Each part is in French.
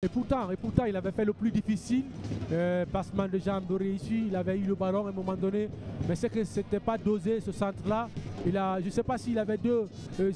Et pourtant, il avait fait le plus difficile, passement de jambes réussi, il avait eu le ballon à un moment donné, mais c'est que ce n'était pas dosé ce centre-là. Je ne sais pas s'il avait deux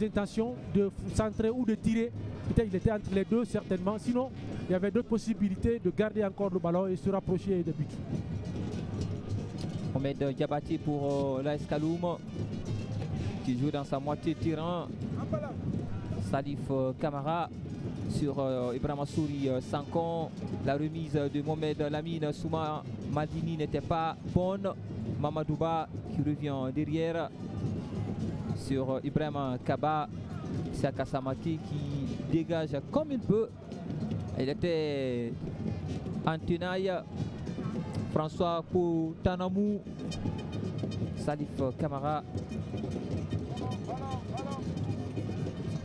intentions, de centrer ou de tirer. Peut-être qu'il était entre les deux certainement, sinon il y avait d'autres possibilités de garder encore le ballon et se rapprocher des buts. Mohamed Diabaté pour l'AS Kaloum qui joue dans sa moitié tirant. Salif Camara sur Ibrahima Souri Sankan. La remise de Mohamed Lamine Souma Madini n'était pas bonne. Mamadouba qui revient derrière sur Ibrahima Kaba. Saka Samake qui dégage comme il peut. Il était en tenaille. François Poutanamou. Salif Camara.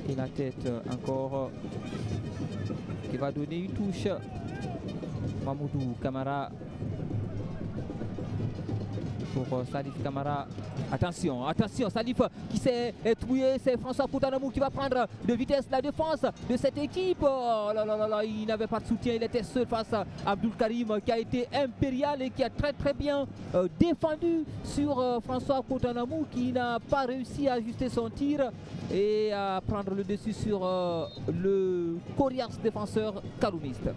Et la tête encore qui va donner une touche. Mamoudou Camara pour Salif Camara. Attention, Salif qui s'est trouillé, c'est François Poutanamou qui va prendre de vitesse la défense de cette équipe. Oh là là là là, il n'avait pas de soutien, il était seul face à Abdul Karim qui a été impérial et qui a très bien défendu sur François Poutanamou qui n'a pas réussi à ajuster son tir et à prendre le dessus sur le coriace défenseur kaloumiste.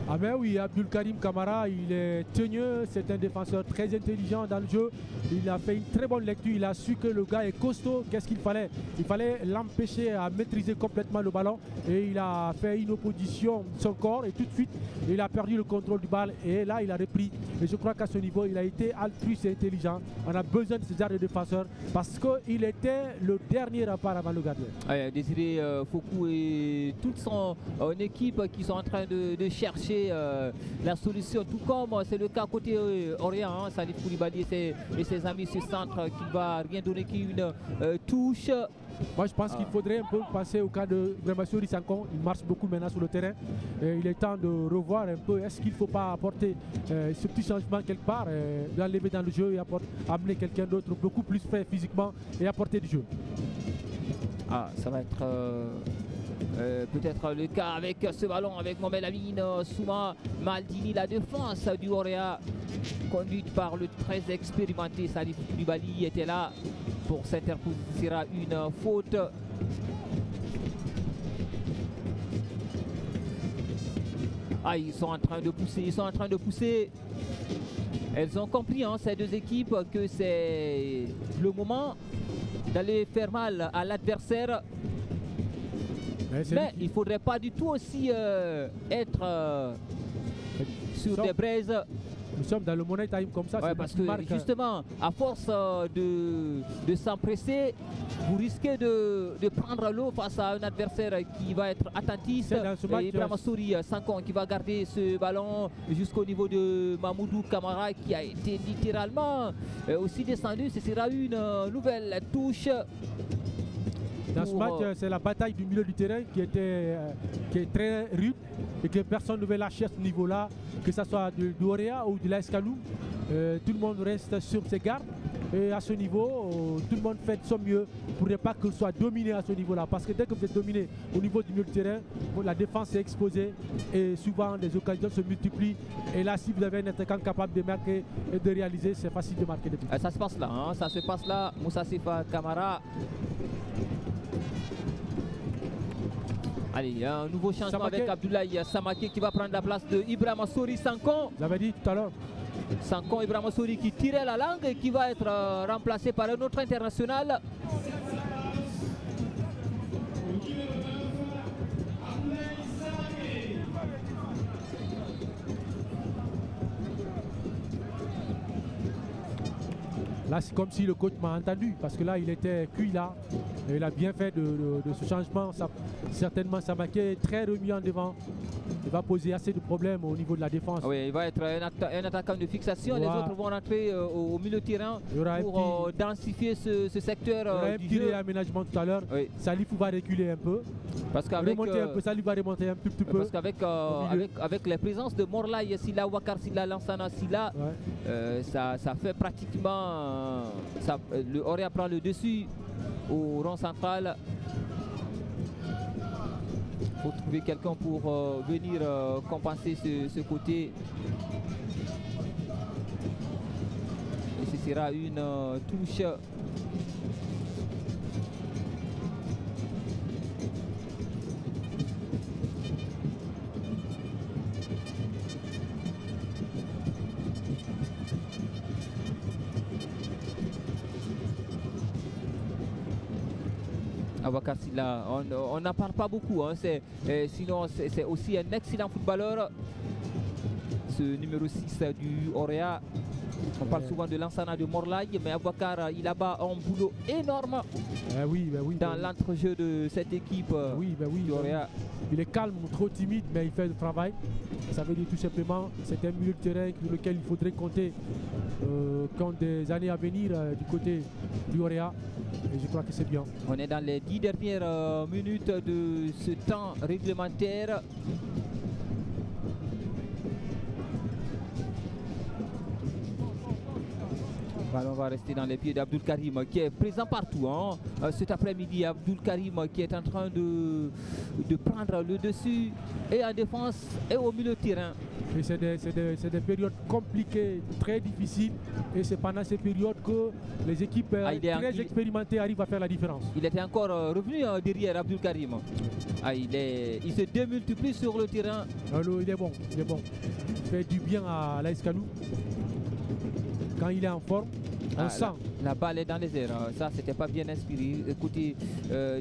Ah ben oui, Abdul Karim Kamara, il est teigneux, c'est un défenseur très intelligent dans le jeu. Il a fait une très bonne lecture, il a su que le gars est costaud. Qu'est-ce qu'il fallait? Il fallait l'empêcher à maîtriser complètement le ballon et il a fait une opposition de son corps et tout de suite il a perdu le contrôle du ballon et là il a repris. Et je crois qu'à ce niveau il a été altruiste et intelligent. On a besoin de ce genre de défenseur parce qu'il était le dernier rempart avant le gardien. Ouais, Désiré Foucault et toute son équipe qui sont en train de chercher la solution, tout comme c'est le cas côté Orient, hein, Salif Koulibaly et ses amis sur centre qui ne va rien donner qu'une touche. Moi je pense qu'il faudrait un peu passer au cas de Ibrahima Sankan. Il marche beaucoup maintenant sur le terrain. Et il est temps de revoir un peu. Est-ce qu'il ne faut pas apporter ce petit changement quelque part, l'enlever dans le jeu et amener quelqu'un d'autre beaucoup plus frais physiquement et apporter du jeu. Ah, ça va être peut-être le cas avec ce ballon avec Mohamed Lamine Souma Maldini. La défense du Orea conduite par le très expérimenté Salif Koulibaly était là pour s'interposer. Ce sera une faute. Ah, ils sont en train de pousser, Elles ont compris, hein, ces deux équipes, que c'est le moment d'aller faire mal à l'adversaire. Mais il ne faudrait pas du tout aussi être sur des braises. Nous sommes dans le money time comme ça. Ouais, parce que justement, à force de s'empresser, vous risquez de prendre l'eau face à un adversaire qui va être attentiste. Ibrahima Souri Sankan qui va garder ce ballon jusqu'au niveau de Mamoudou Camara qui a été littéralement aussi descendu. Ce sera une nouvelle touche. Dans ce match, c'est la bataille du milieu du terrain qui est très rude et que personne ne veut lâcher à ce niveau-là, que ce soit du Orea ou de l'AS Kaloum. Tout le monde reste sur ses gardes et à ce niveau, tout le monde fait de son mieux pour ne pas que ce soit dominé à ce niveau-là. Parce que dès que vous êtes dominé au niveau du milieu du terrain, la défense est exposée et souvent les occasions se multiplient. Et là, si vous avez un attaquant capable de marquer et de réaliser, c'est facile de marquer des buts. Ça se passe là, hein, ça se passe là. Moussa Sifa Camara. Allez, un nouveau changement Samake avec Abdoulaye Samake qui va prendre la place de Ibrahima Souri Sankan. Vous avez dit tout à l'heure. Sankan Ibrahima Souri qui tirait la langue et qui va être remplacé par un autre international. Là, c'est comme si le coach m'a entendu, parce que là, il était cuit là. Et il a bien fait de ce changement. Certainement, Samake est très remis en devant. Il va poser assez de problèmes au niveau de la défense. Oui, il va être un attaquant de fixation. Les autres vont rentrer au milieu de terrain pour densifier ce secteur. Il y aura un petit réaménagement tout à l'heure. Oui. Salif va reculer un peu. Parce qu'avec Salif va remonter un petit peu. Parce qu'avec avec la présence de Morlaye Silla, Wakar Silla, Lansana Silla, ça fait pratiquement... le Orea prend le dessus au rond central. Il faut trouver quelqu'un pour venir compenser ce côté. Et ce sera une touche. Aboubacar Sylla, on n'en parle pas beaucoup, hein. Sinon c'est aussi un excellent footballeur, ce numéro 6 du Orea. On parle souvent de Lansana de Morlaï, mais Aboubacar, il a bas un boulot énorme dans l'entrejeu de cette équipe du Orea. Il est calme, trop timide, mais il fait le travail. Ça veut dire tout simplement c'est un milieu de terrain sur lequel il faudrait compter quand des années à venir du côté du Orea. Et je crois que c'est bien. On est dans les 10 dernières minutes de ce temps réglementaire. Le ballon va rester dans les pieds d'Abdoul Karim qui est présent partout, hein. Cet après-midi, Abdoul Karim qui est en train de prendre le dessus et en défense et au milieu de terrain. Et c'est des périodes compliquées, très difficiles. Et c'est pendant ces périodes que les équipes très expérimentées arrivent à faire la différence. Il était encore revenu derrière Abdoul Karim. Il se démultiplie sur le terrain. Il est bon, il est bon. Il fait du bien à l'AS Kaloum. Quand il est en forme, on sent. La balle est dans les airs. Ça, c'était pas bien inspiré. Écoutez,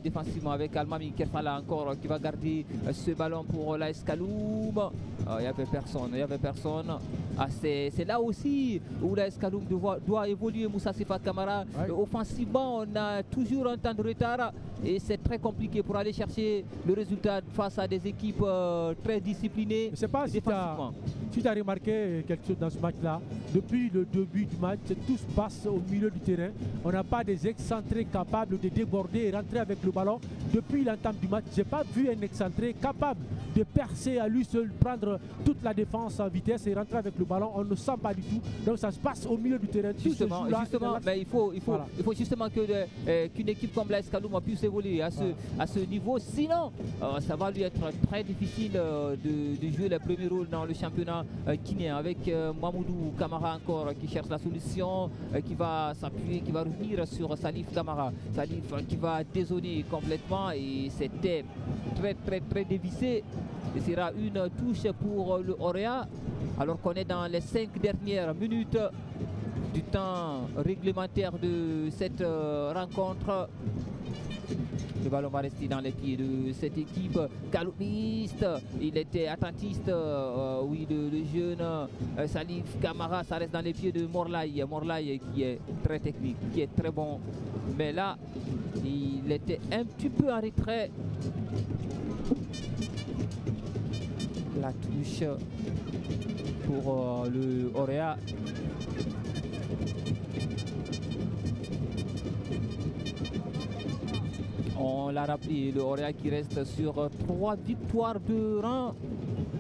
défensivement avec Almami Kerfala encore qui va garder ce ballon pour l'AS Kaloum. Il n'y avait personne. Il y avait personne. C'est là aussi où l'AS Kaloum doit évoluer. Moussa Sifa Kamara. Offensivement, on a toujours un temps de retard. Et c'est très compliqué pour aller chercher le résultat face à des équipes très disciplinées. Je ne sais pas si tu as remarqué quelque chose dans ce match-là. Depuis le début du match, tout se passe au milieu du terrain. On n'a pas des excentrés capables de déborder et rentrer avec le ballon. Depuis l'entame du match, je n'ai pas vu un excentré capable de percer à lui seul, prendre toute la défense en vitesse et rentrer avec le ballon. On ne sent pas du tout. Donc ça se passe au milieu du terrain. Justement, mais il faut justement qu'une équipe comme l'AS Kaloum puisse évoluer à ce niveau. Sinon, ça va lui être très difficile de jouer le premier rôle dans le championnat guinéen avec Mamoudou Kamara encore qui cherche la solution, qui va s'appuyer, qui va revenir sur Salif Kamara. Salif qui va dézoner complètement et c'était très dévissé. Et ce sera une touche pour le Orea alors qu'on est dans les 5 dernières minutes du temps réglementaire de cette rencontre. Le ballon va rester dans les pieds de cette équipe kaloumiste. Il était attentiste, oui, le jeune Salif Kamara. Ça reste dans les pieds de Morlaï. Morlaï qui est très technique, qui est très bon. Mais là, il était un petit peu en retrait. La touche pour le Orea. On l'a rappelé, le Orea qui reste sur 3 victoires de rang,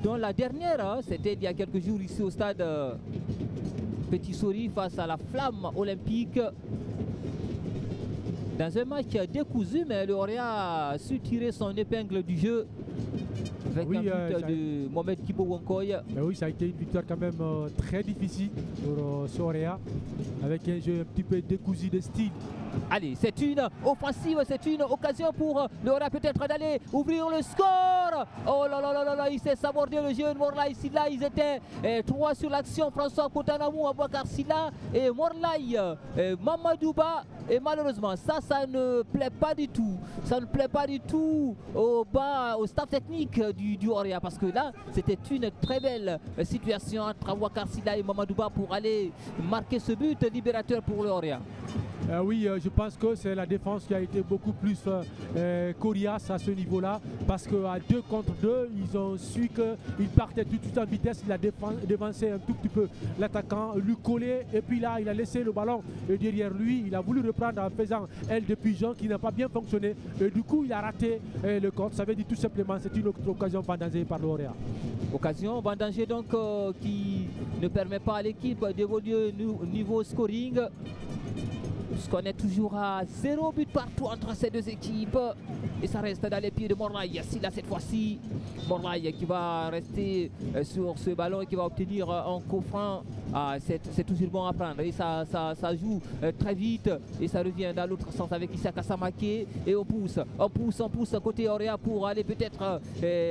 dont la dernière, c'était il y a quelques jours ici au stade Petit Sori face à la Flamme Olympique. Dans un match décousu, mais le Orea a su tirer son épingle du jeu avec un but de Mohamed Kibo Wonkoy. Oui, ça a été une victoire quand même très difficile pour Orea, avec un jeu un petit peu décousu de style. Allez, c'est une offensive, c'est une occasion pour le Orea peut-être d'aller ouvrir le score. Oh là là là là, il s'est sabordé le jeune Morlaï Sylla. Ils étaient 3 sur l'action, François Kotanamou, Aboubacar Sylla et Morlaï Mamadouba. Et malheureusement, ça ne plaît pas du tout. Ça ne plaît pas du tout au staff technique du Orea, parce que là, c'était une très belle situation entre Aboubacar Sylla et Mamadouba pour aller marquer ce but libérateur pour le Orea. Oui, je pense que c'est la défense qui a été beaucoup plus coriace à ce niveau-là, parce qu'à 2 contre 2, ils ont su qu'il partait tout de suite en vitesse. Il a dévancé un tout petit peu l'attaquant, lui collé, et puis là, il a laissé le ballon derrière lui. Il a voulu reprendre en faisant aile de pigeon qui n'a pas bien fonctionné. Et du coup, il a raté le compte. Ça veut dire tout simplement c'est une autre occasion vendangée par l'Orea. Occasion vendangée donc qui ne permet pas à l'équipe d'évoluer au niveau scoring. Puisqu'on est toujours à 0 but partout entre ces deux équipes. Et ça reste dans les pieds de Morlaï. Silla cette fois-ci. Morlaï qui va rester sur ce ballon et qui va obtenir un coup franc. Ah, c'est toujours bon à prendre. Et ça joue très vite. Et ça revient dans l'autre sens avec Isaka Samake. Et on pousse côté Orea pour aller peut-être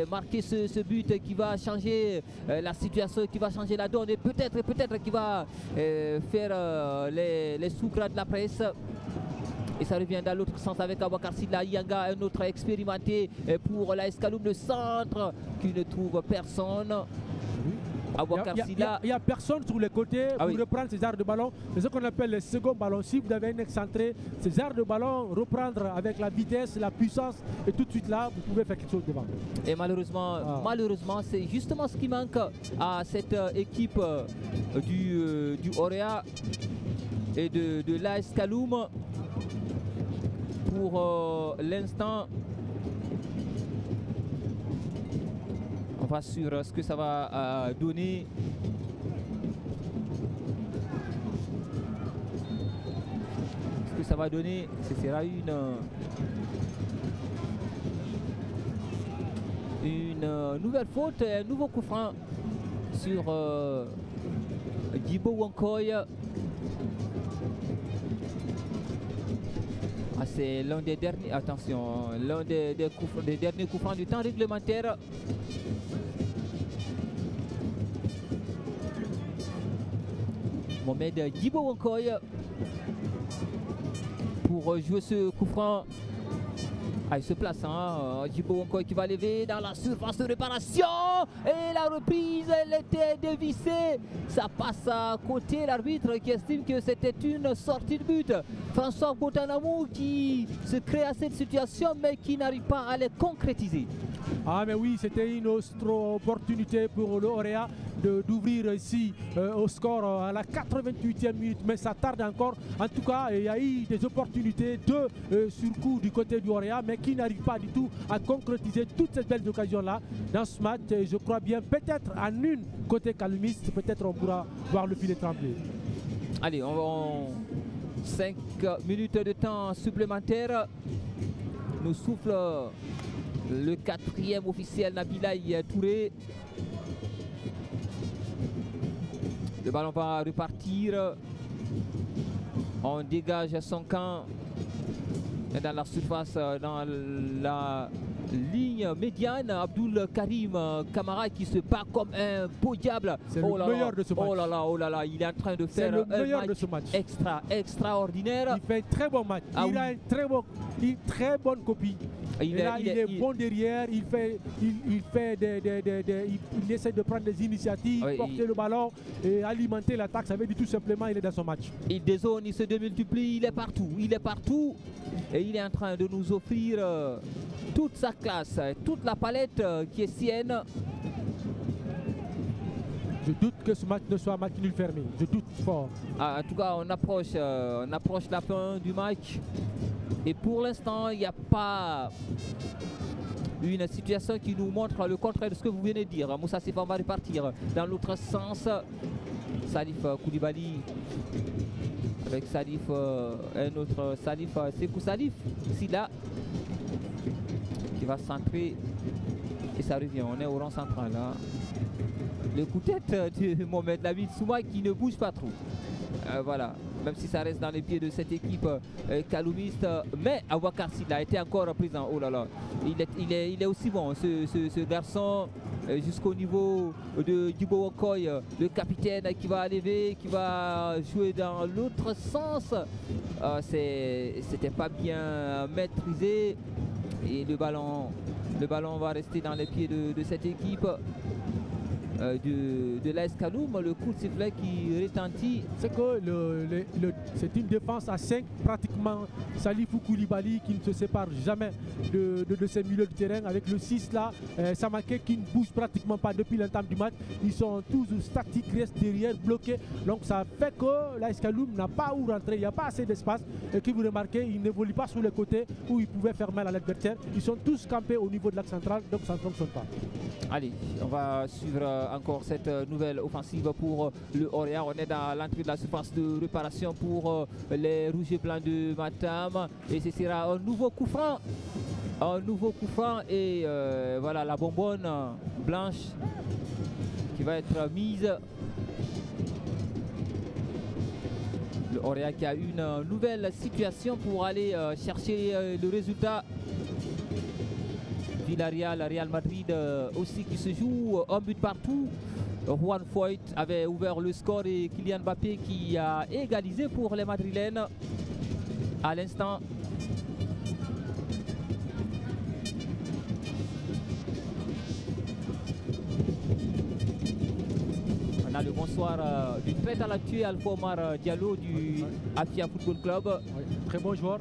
marquer ce but qui va changer la situation, qui va changer la donne. Et peut-être qui va faire les soukras de la presse. Et ça revient dans l'autre sens avec Abouakar Silla Yanga, un autre expérimenté pour l'AS Kaloum, le centre qui ne trouve personne. Il n'y a personne sur les côtés pour reprendre ces arts de ballon. C'est ce qu'on appelle le second ballon. Si vous avez un excentré, ces arts de ballon, reprendre avec la vitesse, la puissance, et tout de suite là, vous pouvez faire quelque chose devant. Et malheureusement, c'est justement ce qui manque à cette équipe du Orea et de l'AS Kaloum. Pour l'instant, on va sur ce que ça va donner. Ce que ça va donner, ce sera une nouvelle faute, un nouveau coup franc sur Djibo Wankoy. C'est l'un des derniers, attention, l'un des derniers coups francs du temps réglementaire. Mohamed Djibo Wankoy pour jouer ce coup franc. Ah, il se place, Djibo Wankoy qui va lever dans la surface de réparation. Et la reprise, elle était dévissée. Ça passe à côté, l'arbitre qui estime que c'était une sortie de but. François Botanamou qui se crée à cette situation mais qui n'arrive pas à les concrétiser. Ah mais oui, c'était une autre opportunité pour le Orea d'ouvrir ici au score à la 88e minute, mais ça tarde encore. En tout cas, il y a eu des opportunités de surcoup du côté du Orea, mais qui n'arrivent pas du tout à concrétiser toutes ces belles occasions-là dans ce match. Et je crois bien, peut-être en une côté calmiste, peut-être on pourra voir le filet trembler. Allez, 5 minutes de temps supplémentaire. Nous souffle le 4e officiel Nabilaï Touré. Le ballon va repartir. On dégage son camp dans la surface, dans la ligne médiane. Abdul Karim Kamara qui se bat comme un beau diable. C'est le meilleur de ce match. Oh là là, il est en train de faire un match extraordinaire. Il fait un très bon match. Il a une très bonne copie. Il est bon derrière, il essaie de prendre des initiatives, porter le ballon et alimenter l'attaque. Ça veut dire tout simplement il est dans son match. Il dézone, il se démultiplie, il est partout. Et il est en train de nous offrir toute sa classe, toute la palette qui est sienne. Je doute que ce match ne soit un match nul fermé. Je doute fort. En tout cas, on approche la fin du match. Et pour l'instant, il n'y a pas une situation qui nous montre le contraire de ce que vous venez de dire. Moussa Sifa va repartir dans l'autre sens. Salif Koulibaly avec Salif, un autre Salif, Sekou Salif, Silla qui va centrer et ça revient. On est au rang central. Le coup de tête de Mohamed Lamine Souma qui ne bouge pas trop. Voilà, même si ça reste dans les pieds de cette équipe kaloumiste, mais Abouakar Silla a été encore présent. Oh là là, il est aussi bon ce garçon jusqu'au niveau de Djibo Wankoy, le capitaine qui va lever, qui va jouer dans l'autre sens. C'était pas bien maîtrisé et le ballon va rester dans les pieds de cette équipe. De l'AS Kaloum, le coup de sifflet qui retentit. C'est que c'est une défense à 5 pratiquement. Salifou Koulibaly qui ne se sépare jamais de ses milieux de terrain avec le 6 là, Samake qui ne bouge pratiquement pas depuis l'entame du match. Ils sont tous statiques, restent derrière, bloqués. Donc ça fait que l'AS Kaloum n'a pas où rentrer, il n'y a pas assez d'espace. Et que vous remarquez, ils n'évoluent pas sur les côtés où ils pouvaient faire mal à l'adversaire. Ils sont tous campés au niveau de l'axe central, donc ça ne fonctionne pas. Allez, on va suivre encore cette nouvelle offensive pour le Oria. On est dans l'entrée de la surface de réparation pour les rouges et blancs de Matam. Et ce sera un nouveau coup franc. Un nouveau coup franc et voilà la bonbonne blanche qui va être mise. Le Oria qui a une nouvelle situation pour aller chercher le résultat. Villarreal, Real Madrid aussi qui se joue un but partout. Juan Foyt avait ouvert le score et Kylian Mbappé qui a égalisé pour les Madrilènes à l'instant. On a le bonsoir du très talentueux Alpha Omar Diallo du Afia Football Club. Oui, très bon joueur.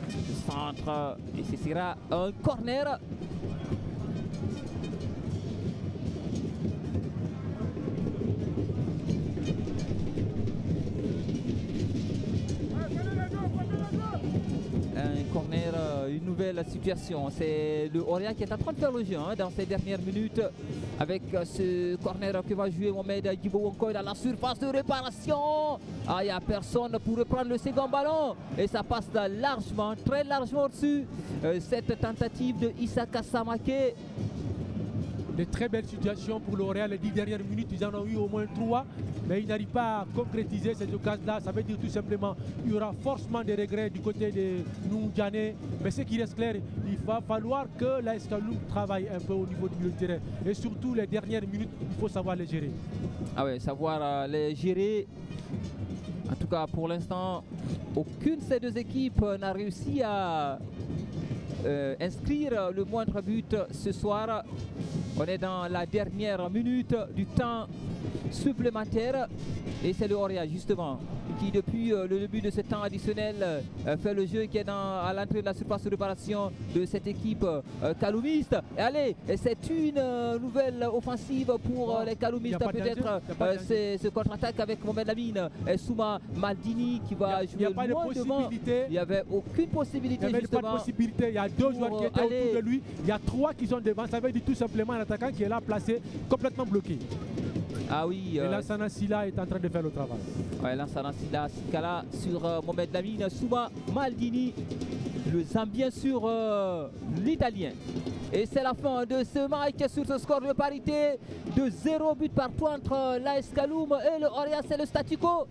Le centre et ce sera un corner. Un corner, une nouvelle situation. C'est le Oria qui est en train de faire le jeu dans ces dernières minutes avec ce corner que va jouer Mohamed Djibo Wonkoy dans la surface de réparation. Ah, il n'y a personne pour reprendre le second ballon et ça passe largement, très largement au-dessus. Cette tentative de Issaka Samake. De très belles situations pour l'Oréal. Les 10 dernières minutes, ils en ont eu au moins 3, mais ils n'arrivent pas à concrétiser ces occasions-là. Ça veut dire tout simplement qu'il y aura forcément des regrets du côté de Noundiané. Mais ce qui reste clair, il va falloir que l'AS Kaloum travaille un peu au niveau du milieu de terrain. Et surtout, les dernières minutes, il faut savoir les gérer. Ah ouais, savoir les gérer. En tout cas, pour l'instant, aucune de ces deux équipes n'a réussi à inscrire le moindre but ce soir. On est dans la dernière minute du temps supplémentaire et c'est le Oria justement qui depuis le début de ce temps additionnel fait le jeu, qui est à l'entrée de la surface de réparation de cette équipe kaloumiste. Et allez, c'est une nouvelle offensive pour les kaloumistes, peut-être ce contre-attaque avec Mohamed Lamine et Souma Maldini qui va jouer loin devant. Il n'y avait aucune possibilité. Il n'y avait pas de possibilité. Il y a deux joueurs qui étaient autour de lui. Il y a 3 qui sont devant. Ça veut dire tout simplement un attaquant qui est là placé, complètement bloqué. Ah oui. Et Lansana Silla est en train de faire le travail. Ouais, Lansana Silla Sikala sur Mohamed Lamine, Souma Maldini, le Zambien sur l'Italien. Et c'est la fin de ce match sur ce score de parité de 0 but partout entre l'AS Kaloum et le Oria. C'est le statu quo.